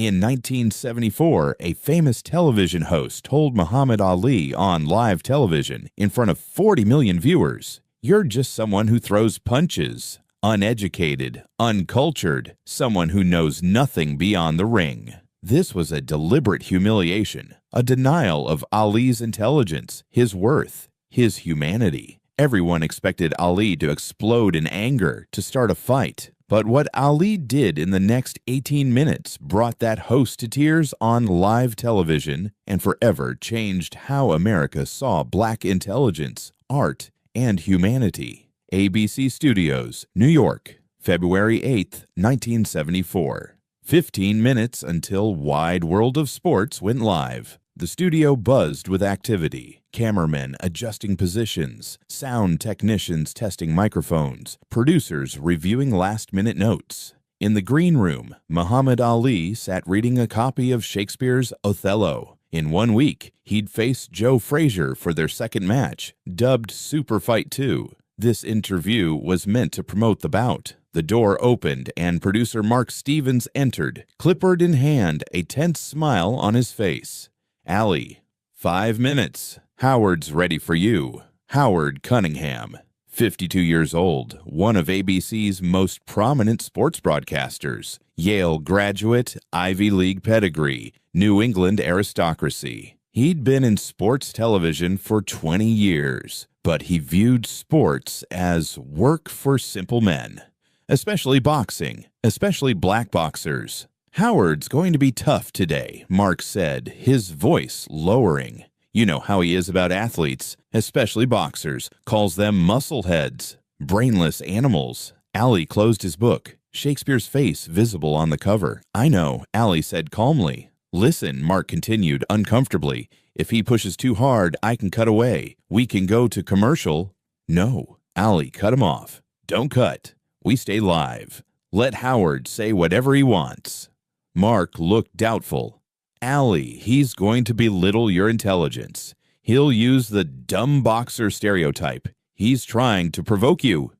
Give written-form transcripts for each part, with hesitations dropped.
In 1974, a famous television host told Muhammad Ali on live television in front of 40 million viewers, "You're just someone who throws punches, uneducated, uncultured, someone who knows nothing beyond the ring." This was a deliberate humiliation, a denial of Ali's intelligence, his worth, his humanity. Everyone expected Ali to explode in anger, to start a fight. But what Ali did in the next 18 minutes brought that host to tears on live television and forever changed how America saw black intelligence, art, and humanity. ABC Studios, New York, February 8, 1974. 15 minutes until Wide World of Sports went live. The studio buzzed with activity, cameramen adjusting positions, sound technicians testing microphones, producers reviewing last-minute notes. In the green room, Muhammad Ali sat reading a copy of Shakespeare's Othello. In 1 week, he'd face Joe Frazier for their second match, dubbed Super Fight 2. This interview was meant to promote the bout. The door opened and producer Mark Stevens entered, clipboard in hand, a tense smile on his face. Ali, 5 minutes. Howard's ready for you. Howard Cunningham, 52 years old, one of ABC's most prominent sports broadcasters, Yale graduate, Ivy League pedigree, New England aristocracy. He'd been in sports television for 20 years, but he viewed sports as work for simple men, especially boxing, especially black boxers. "Howard's going to be tough today," Mark said, his voice lowering. "You know how he is about athletes, especially boxers, calls them muscleheads, brainless animals." Ali closed his book, Shakespeare's face visible on the cover. "I know," Ali said calmly. "Listen," Mark continued uncomfortably, "if he pushes too hard, I can cut away. We can go to commercial." "No," Ali cut him off. "Don't cut. We stay live. Let Howard say whatever he wants." Mark looked doubtful. "Ali, he's going to belittle your intelligence. He'll use the dumb boxer stereotype. He's trying to provoke you."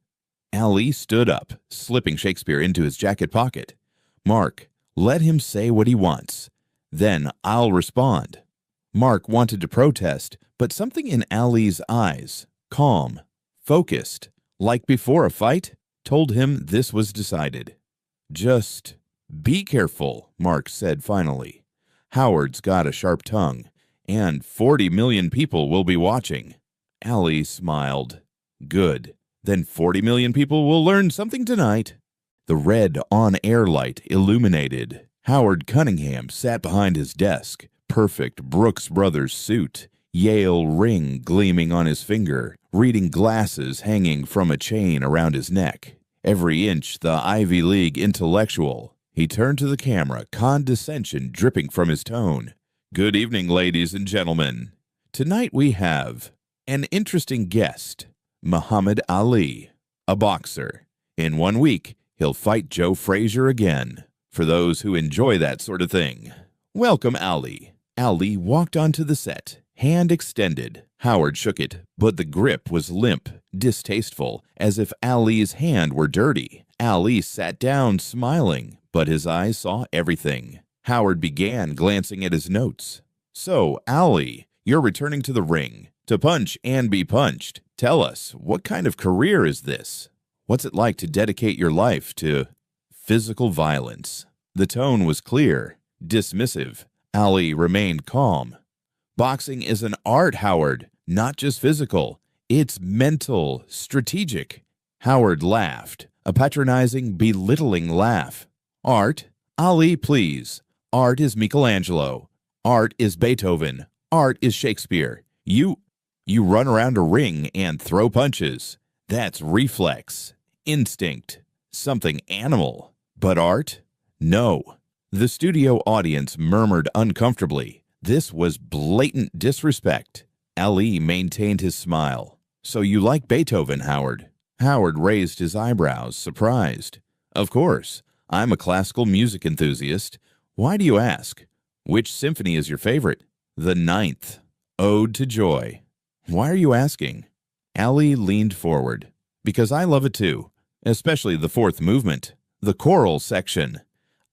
Ali stood up, slipping Shakespeare into his jacket pocket. "Mark, let him say what he wants. Then I'll respond." Mark wanted to protest, but something in Ali's eyes, calm, focused, like before a fight, told him this was decided. "Just be careful," Mark said finally. "Howard's got a sharp tongue, and 40 million people will be watching." Ali smiled. "Good. Then 40 million people will learn something tonight." The red on-air light illuminated. Howard Cunningham sat behind his desk, perfect Brooks Brothers suit, Yale ring gleaming on his finger, reading glasses hanging from a chain around his neck. Every inch the Ivy League intellectual. He turned to the camera, condescension dripping from his tone. "Good evening, ladies and gentlemen. Tonight we have an interesting guest, Muhammad Ali, a boxer. In 1 week, he'll fight Joe Frazier again. For those who enjoy that sort of thing. Welcome, Ali." Ali walked onto the set, hand extended. Howard shook it, but the grip was limp, distasteful, as if Ali's hand were dirty. Ali sat down, smiling, but his eyes saw everything. Howard began glancing at his notes. "So, Ali, you're returning to the ring, to punch and be punched. Tell us, what kind of career is this? What's it like to dedicate your life to physical violence?" The tone was clear, dismissive. Ali remained calm. "Boxing is an art, Howard, not just physical. It's mental, strategic." Howard laughed, a patronizing, belittling laugh. "Art? Ali, please. Art is Michelangelo. Art is Beethoven. Art is Shakespeare. You run around a ring and throw punches. That's reflex, instinct, something animal. But art? No." The studio audience murmured uncomfortably. This was blatant disrespect. Ali maintained his smile. "So you like Beethoven, Howard?" Howard raised his eyebrows, surprised. "Of course. I'm a classical music enthusiast. Why do you ask? Which symphony is your favorite?" "The Ninth, Ode to Joy." "Why are you asking?" Ali leaned forward. "Because I love it too, especially the fourth movement, the choral section.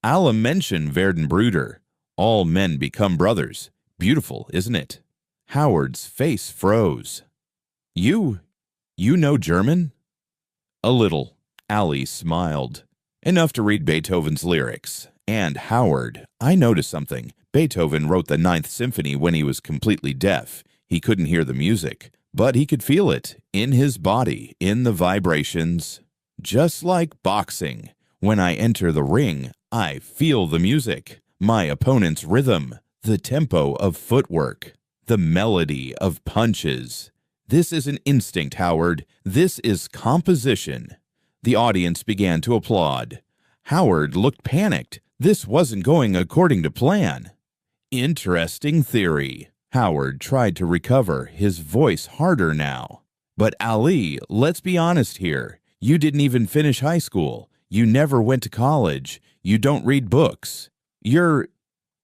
Alle Menschen werden Brüder. All men become brothers. Beautiful, isn't it? Howard's face froze. You know German? A little. Ali smiled. Enough to read Beethoven's lyrics. And Howard, I noticed something. Beethoven wrote the Ninth Symphony when he was completely deaf. He couldn't hear the music, but he could feel it in his body, in the vibrations. Just like boxing. When I enter the ring, I feel the music, my opponent's rhythm, the tempo of footwork, the melody of punches. This is an instinct, Howard. This is composition. The audience began to applaud. Howard looked panicked. This wasn't going according to plan. Interesting theory. Howard tried to recover, his voice harder now. But Ali, let's be honest here. You didn't even finish high school. You never went to college. You don't read books. You're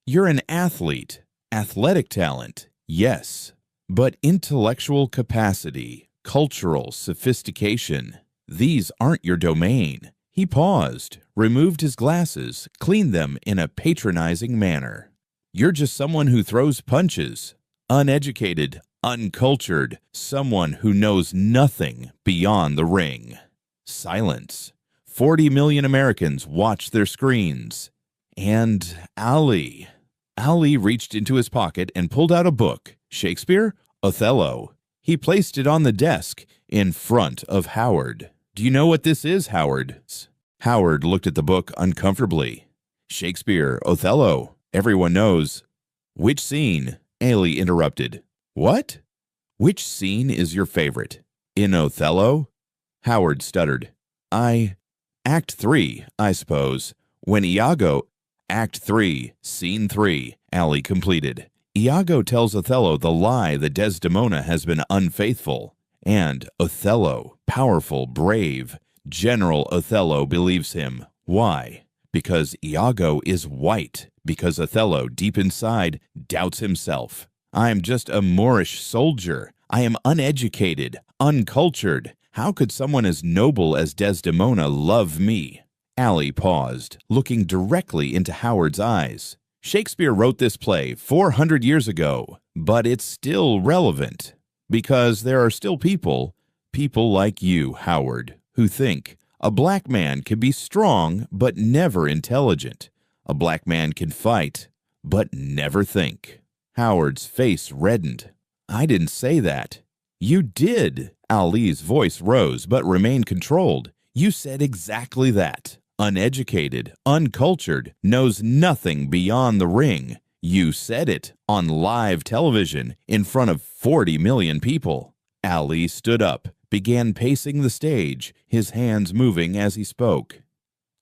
an athlete. Athletic talent, yes. But intellectual capacity, cultural sophistication, these aren't your domain. He paused, removed his glasses, cleaned them in a patronizing manner. You're just someone who throws punches. Uneducated, uncultured, someone who knows nothing beyond the ring. Silence. 40 million Americans watch their screens. And Ali reached into his pocket and pulled out a book. Shakespeare? Othello. He placed it on the desk in front of Howard. Do you know what this is, Howard? Howard looked at the book uncomfortably. Shakespeare, Othello. Everyone knows. Which scene? Ali interrupted. What? Which scene is your favorite? In Othello? Howard stuttered. Act 3, I suppose. When Iago... Act 3, Scene 3, Ali completed. Iago tells Othello the lie that Desdemona has been unfaithful. And Othello, powerful, brave, General Othello believes him. Why? Because Iago is white. Because Othello, deep inside, doubts himself. I am just a Moorish soldier. I am uneducated, uncultured. How could someone as noble as Desdemona love me? Ali paused, looking directly into Howard's eyes. Shakespeare wrote this play 400 years ago, but it's still relevant. Because there are still people like you, Howard, who think a black man can be strong but never intelligent. A black man can fight but never think. Howard's face reddened. I didn't say that. You did. Ali's voice rose but remained controlled. You said exactly that. Uneducated, uncultured, knows nothing beyond the ring. You said it on live television in front of 40 million people. Ali stood up, began pacing the stage, his hands moving as he spoke.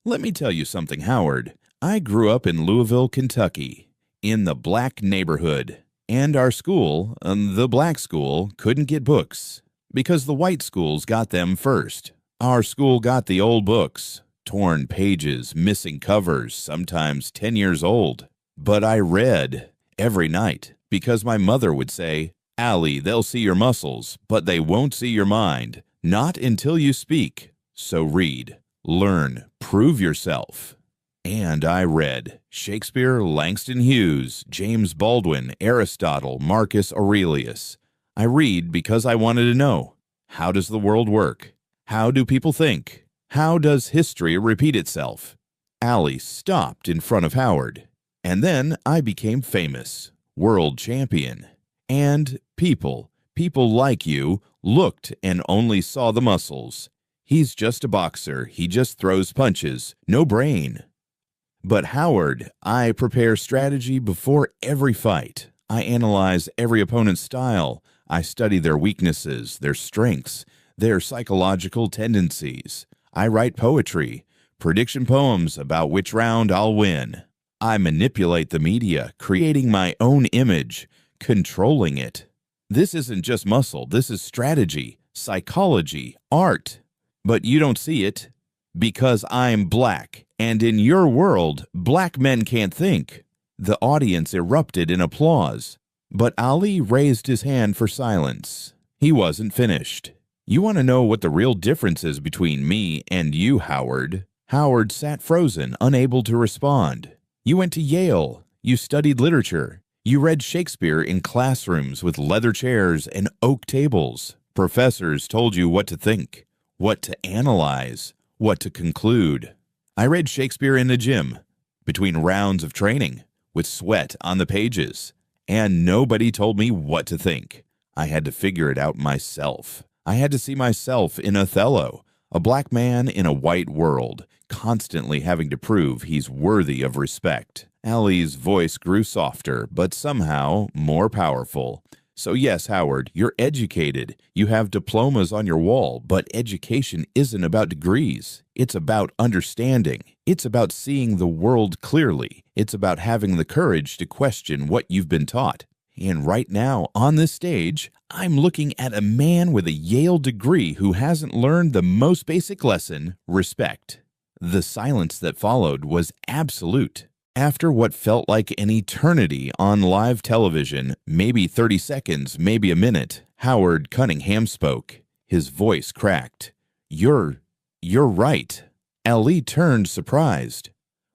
Let me tell you something, Howard. I grew up in Louisville, Kentucky, in the black neighborhood, and our school, the black school, couldn't get books because the white schools got them first. Our school got the old books. Torn pages, missing covers, sometimes 10 years old. But I read every night because my mother would say, Ali, they'll see your muscles, but they won't see your mind. Not until you speak. So read, learn, prove yourself. And I read Shakespeare, Langston Hughes, James Baldwin, Aristotle, Marcus Aurelius. I read because I wanted to know, how does the world work? How do people think? How does history repeat itself? Ali stopped in front of Howard. And then I became famous, world champion. And people like you, looked and only saw the muscles. He's just a boxer. He just throws punches. No brain. But Howard, I prepare strategy before every fight. I analyze every opponent's style. I study their weaknesses, their strengths, their psychological tendencies. I write poetry, prediction poems about which round I'll win. I manipulate the media, creating my own image, controlling it. This isn't just muscle, this is strategy, psychology, art. But you don't see it because I'm black, and in your world, black men can't think. The audience erupted in applause, but Ali raised his hand for silence. He wasn't finished. You want to know what the real difference is between me and you, Howard? Howard sat frozen, unable to respond. You went to Yale. You studied literature. You read Shakespeare in classrooms with leather chairs and oak tables. Professors told you what to think, what to analyze, what to conclude. I read Shakespeare in the gym, between rounds of training, with sweat on the pages, and nobody told me what to think. I had to figure it out myself. I had to see myself in Othello, a black man in a white world, constantly having to prove he's worthy of respect. Allie's voice grew softer, but somehow more powerful. So yes, Howard, you're educated. You have diplomas on your wall, but education isn't about degrees. It's about understanding. It's about seeing the world clearly. It's about having the courage to question what you've been taught. And right now, on this stage, I'm looking at a man with a Yale degree who hasn't learned the most basic lesson, respect. The silence that followed was absolute. After what felt like an eternity on live television, maybe 30 seconds, maybe a minute, Howard Cunningham spoke. His voice cracked. You're right. Ali turned surprised.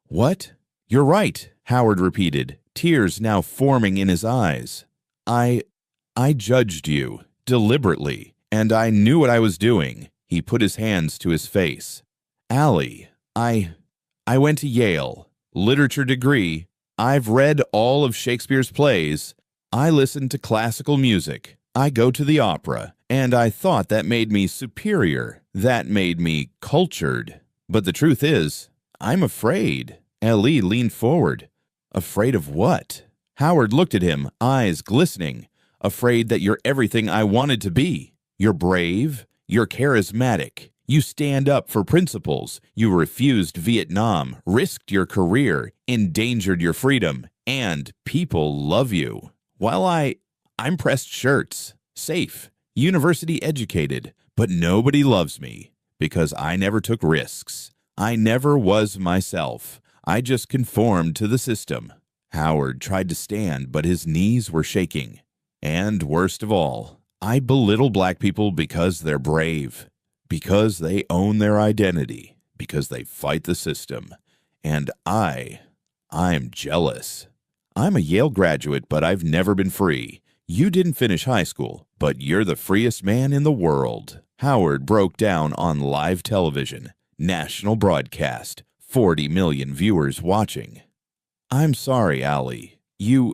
What? You're right, Howard repeated, tears now forming in his eyes. I judged you, deliberately, and I knew what I was doing. He put his hands to his face. Ali, I went to Yale. Literature degree. I've read all of Shakespeare's plays. I listen to classical music. I go to the opera. And I thought that made me superior. That made me cultured. But the truth is, I'm afraid. Ali leaned forward. Afraid of what? Howard looked at him, eyes glistening. Afraid that you're everything I wanted to be. You're brave. You're charismatic. You stand up for principles. You refused Vietnam, risked your career, endangered your freedom, and people love you. While I'm pressed shirts, safe, university educated, but nobody loves me because I never took risks. I never was myself. I just conformed to the system. Howard tried to stand, but his knees were shaking. And worst of all, I belittle black people because they're brave. Because they own their identity, because they fight the system. And I'm jealous. I'm a Yale graduate, but I've never been free. You didn't finish high school, but you're the freest man in the world. Howard broke down on live television, national broadcast, 40 million viewers watching. I'm sorry, Ali. You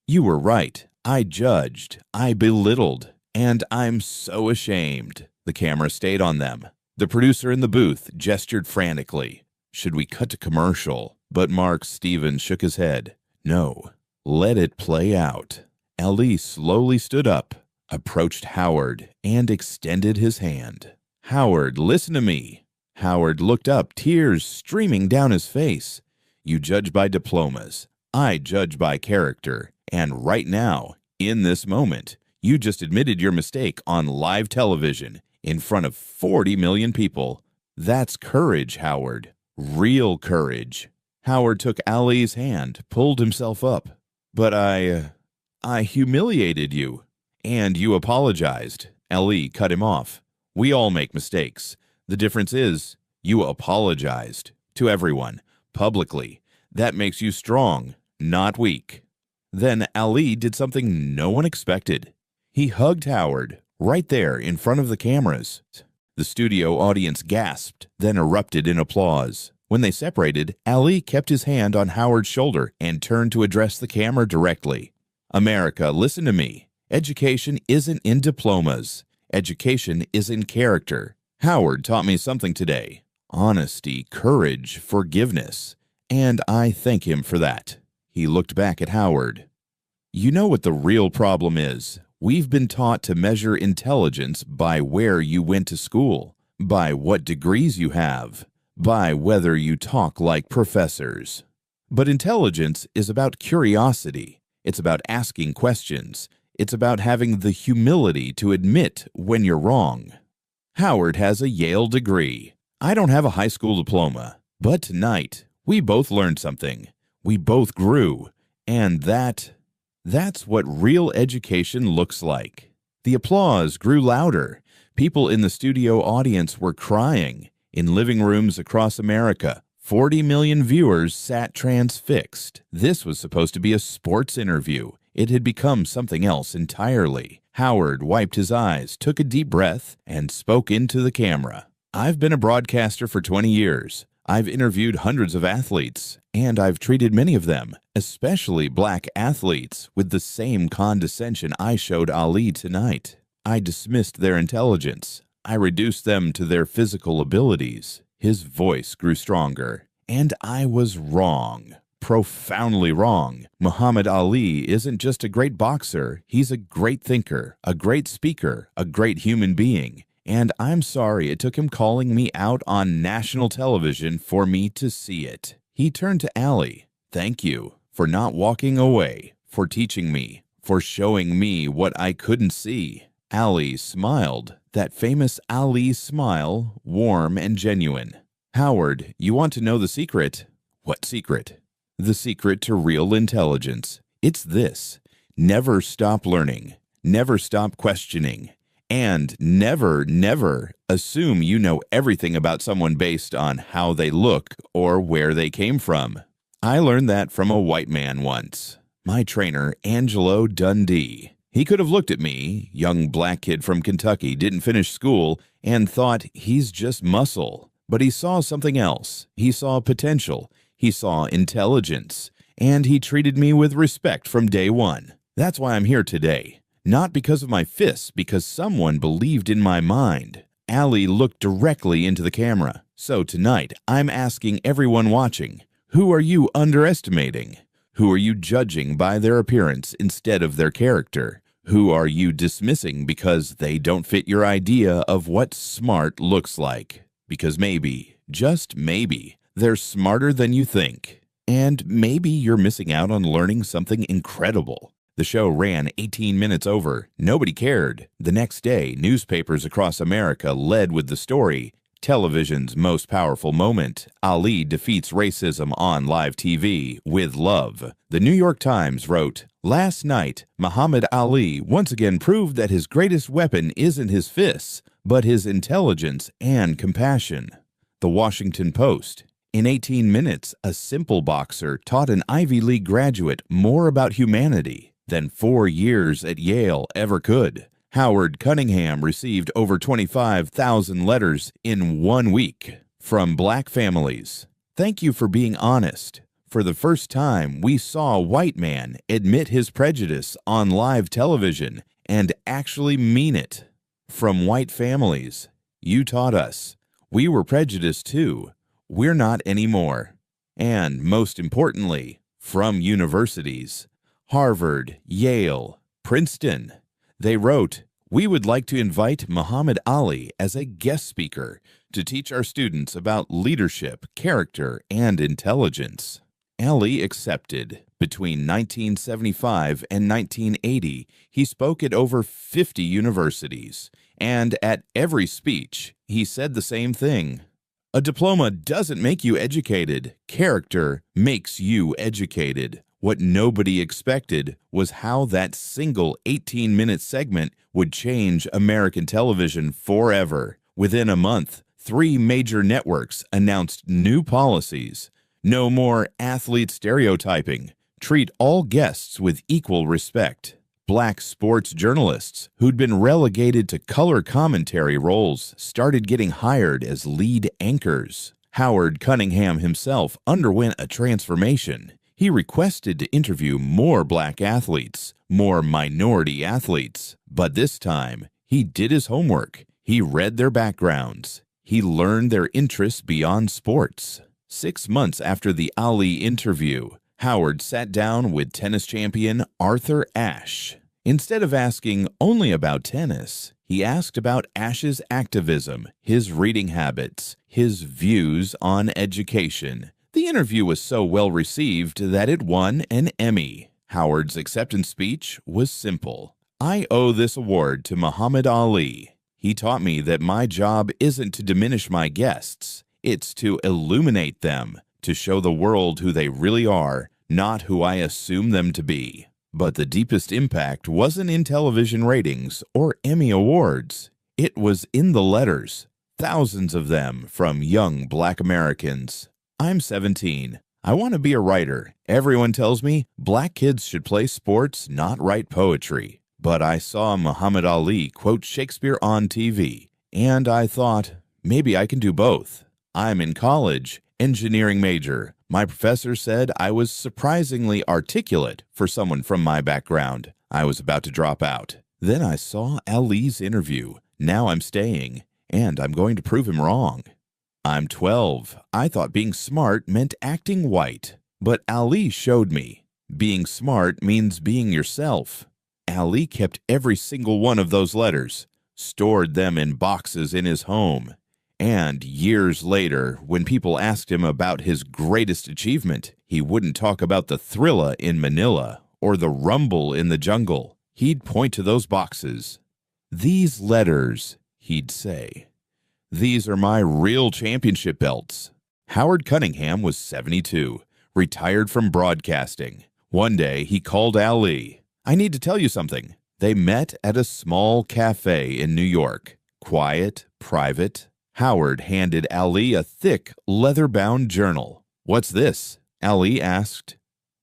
were right. I judged. I belittled. And I'm so ashamed. The camera stayed on them. The producer in the booth gestured frantically. Should we cut to commercial? But Mark Stevens shook his head. No, let it play out. Ali slowly stood up, approached Howard, and extended his hand. Howard, listen to me. Howard looked up, tears streaming down his face. You judge by diplomas. I judge by character. And right now, in this moment, you just admitted your mistake on live television. In front of 40 million people. That's courage, Howard. Real courage. Howard took Ali's hand, pulled himself up. But I humiliated you. And you apologized. Ali cut him off. We all make mistakes. The difference is, you apologized. To everyone. Publicly. That makes you strong, not weak. Then Ali did something no one expected. He hugged Howard. Right there in front of the cameras. The studio audience gasped, then erupted in applause. When they separated, Ali kept his hand on Howard's shoulder and turned to address the camera directly. America, listen to me. Education isn't in diplomas. Education is in character. Howard taught me something today. Honesty, courage, forgiveness. And I thank him for that. He looked back at Howard. You know what the real problem is? We've been taught to measure intelligence by where you went to school, by what degrees you have, by whether you talk like professors. But intelligence is about curiosity. It's about asking questions. It's about having the humility to admit when you're wrong. Howard has a Yale degree. I don't have a high school diploma. But tonight, we both learned something. We both grew. And that's what real education looks like. The applause grew louder. People in the studio audience were crying. In living rooms across America, 40 million viewers sat transfixed. This was supposed to be a sports interview. It had become something else entirely. Howard wiped his eyes, took a deep breath, and spoke into the camera. I've been a broadcaster for 20 years. I've interviewed hundreds of athletes, and I've treated many of them, especially black athletes, with the same condescension I showed Ali tonight. I dismissed their intelligence. I reduced them to their physical abilities. His voice grew stronger. And I was wrong. Profoundly wrong. Muhammad Ali isn't just a great boxer. He's a great thinker, a great speaker, a great human being. And I'm sorry it took him calling me out on national television for me to see it. He turned to Ali. Thank you for not walking away, for teaching me, for showing me what I couldn't see. Ali smiled, that famous Ali smile, warm and genuine. Howard, you want to know the secret? What secret? The secret to real intelligence. It's this: never stop learning, never stop questioning, and never assume you know everything about someone based on how they look or where they came from. I learned that from a white man once. My trainer, Angelo Dundee. He could have looked at me, young black kid from Kentucky, didn't finish school, and thought he's just muscle. But he saw something else. He saw potential. He saw intelligence. And he treated me with respect from day one. That's why I'm here today. Not because of my fists, because someone believed in my mind. Ali looked directly into the camera. So tonight, I'm asking everyone watching, who are you underestimating? Who are you judging by their appearance instead of their character? Who are you dismissing because they don't fit your idea of what smart looks like? Because maybe, just maybe, they're smarter than you think. And maybe you're missing out on learning something incredible. The show ran 18 minutes over. Nobody cared. The next day, newspapers across America led with the story, television's most powerful moment. Ali defeats racism on live TV with love. The New York Times wrote, last night, Muhammad Ali once again proved that his greatest weapon isn't his fists, but his intelligence and compassion. The Washington Post, in 18 minutes, a simple boxer taught an Ivy League graduate more about humanity than 4 years at Yale ever could. Howard Cunningham received over 25,000 letters in 1 week from black families. Thank you for being honest. For the first time, we saw a white man admit his prejudice on live television and actually mean it. From white families, you taught us. We were prejudiced too. We're not anymore. And most importantly, from universities, Harvard, Yale, Princeton. They wrote, we would like to invite Muhammad Ali as a guest speaker to teach our students about leadership, character, and intelligence. Ali accepted. Between 1975 and 1980, he spoke at over 50 universities, and at every speech, he said the same thing. A diploma doesn't make you educated. Character makes you educated. What nobody expected was how that single 18-minute segment would change American television forever. Within a month, 3 major networks announced new policies. No more athlete stereotyping. Treat all guests with equal respect. Black sports journalists who'd been relegated to color commentary roles started getting hired as lead anchors. Howard Cunningham himself underwent a transformation. He requested to interview more black athletes, more minority athletes. But this time, he did his homework. He read their backgrounds. He learned their interests beyond sports. 6 months after the Ali interview, Howard sat down with tennis champion Arthur Ashe. Instead of asking only about tennis, he asked about Ashe's activism, his reading habits, his views on education. The interview was so well received that it won an Emmy. Howard's acceptance speech was simple. I owe this award to Muhammad Ali. He taught me that my job isn't to diminish my guests. It's to illuminate them, to show the world who they really are, not who I assume them to be. But the deepest impact wasn't in television ratings or Emmy awards. It was in the letters. thousands of them from young Black Americans. I'm 17. I want to be a writer. Everyone tells me Black kids should play sports, not write poetry. But I saw Muhammad Ali quote Shakespeare on TV, and I thought, maybe I can do both. I'm in college, engineering major. My professor said I was surprisingly articulate for someone from my background. I was about to drop out. Then I saw Ali's interview. Now I'm staying, and I'm going to prove him wrong. I'm 12. I thought being smart meant acting white, but Ali showed me. Being smart means being yourself. Ali kept every single one of those letters, stored them in boxes in his home. And years later, when people asked him about his greatest achievement, he wouldn't talk about the thrilla in Manila or the rumble in the jungle. He'd point to those boxes. "These letters," he'd say, "these are my real championship belts." Howard Cunningham was 72, retired from broadcasting. One day, he called Ali. "I need to tell you something." They met at a small cafe in New York. Quiet, private. Howard handed Ali a thick, leather-bound journal. "What's this?" Ali asked.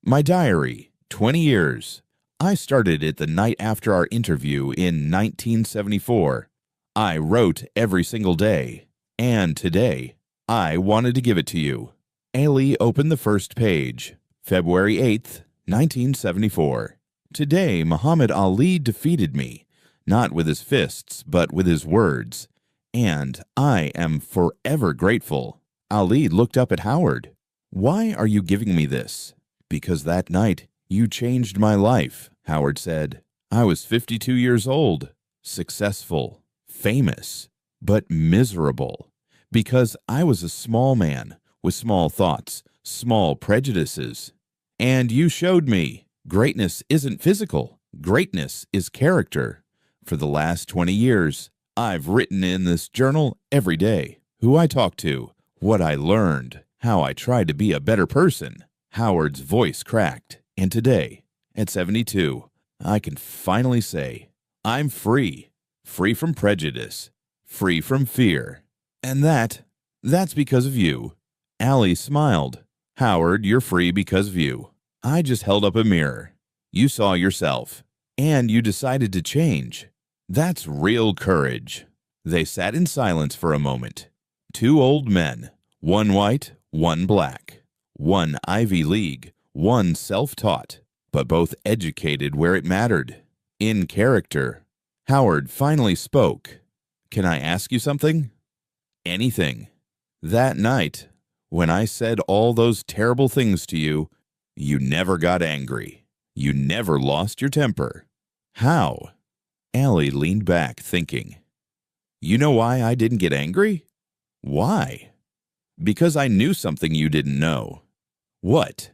"My diary, 20 years. I started it the night after our interview in 1974. I wrote every single day, and today, I wanted to give it to you." Ali opened the first page. February 8th, 1974. "Today, Muhammad Ali defeated me, not with his fists, but with his words. And I am forever grateful." Ali looked up at Howard. "Why are you giving me this?" "Because that night you changed my life," Howard said. "I was 52 years old, successful, famous, but miserable. Because I was a small man with small thoughts, small prejudices. And you showed me greatness isn't physical. Greatness is character. For the last 20 years, I've written in this journal every day who I talked to, what I learned, how I tried to be a better person." Howard's voice cracked. "And today, at 72, I can finally say, I'm free. Free from prejudice. Free from fear. And that's because of you." Ali smiled. "Howard, you're free because of you. I just held up a mirror. You saw yourself. And you decided to change. That's real courage." They sat in silence for a moment. Two old men, one white, one black, one Ivy League, one self-taught, but both educated where it mattered, in character. Howard finally spoke. "Can I ask you something?" "Anything." "That night, when I said all those terrible things to you, you never got angry. You never lost your temper. How?" Ali leaned back, thinking. "You know why I didn't get angry?" "Why?" "Because I knew something you didn't know." "What?"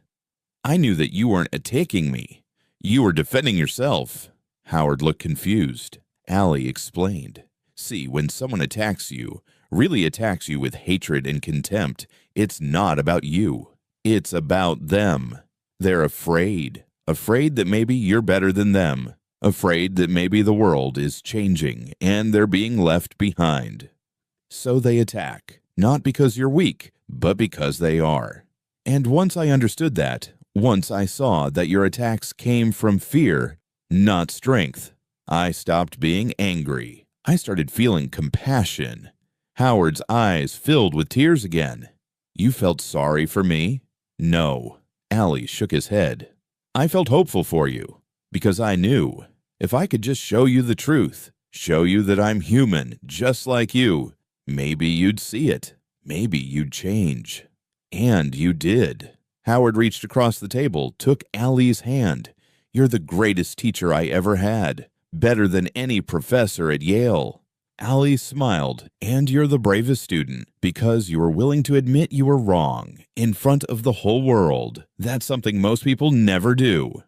"I knew that you weren't attacking me. You were defending yourself." Howard looked confused. Ali explained. "See, when someone attacks you, really attacks you with hatred and contempt, it's not about you. It's about them. They're afraid that maybe you're better than them. Afraid that maybe the world is changing and they're being left behind. So they attack, not because you're weak, but because they are. And once I understood that, once I saw that your attacks came from fear, not strength, I stopped being angry. I started feeling compassion." Howard's eyes filled with tears again. "You felt sorry for me?" "No." Ali shook his head. "I felt hopeful for you, because I knew if I could just show you the truth, show you that I'm human, just like you, maybe you'd see it. Maybe you'd change." And you did. Howard reached across the table, took Ali's hand. "You're the greatest teacher I ever had, better than any professor at Yale." Ali smiled. "And you're the bravest student, because you were willing to admit you were wrong in front of the whole world. That's something most people never do."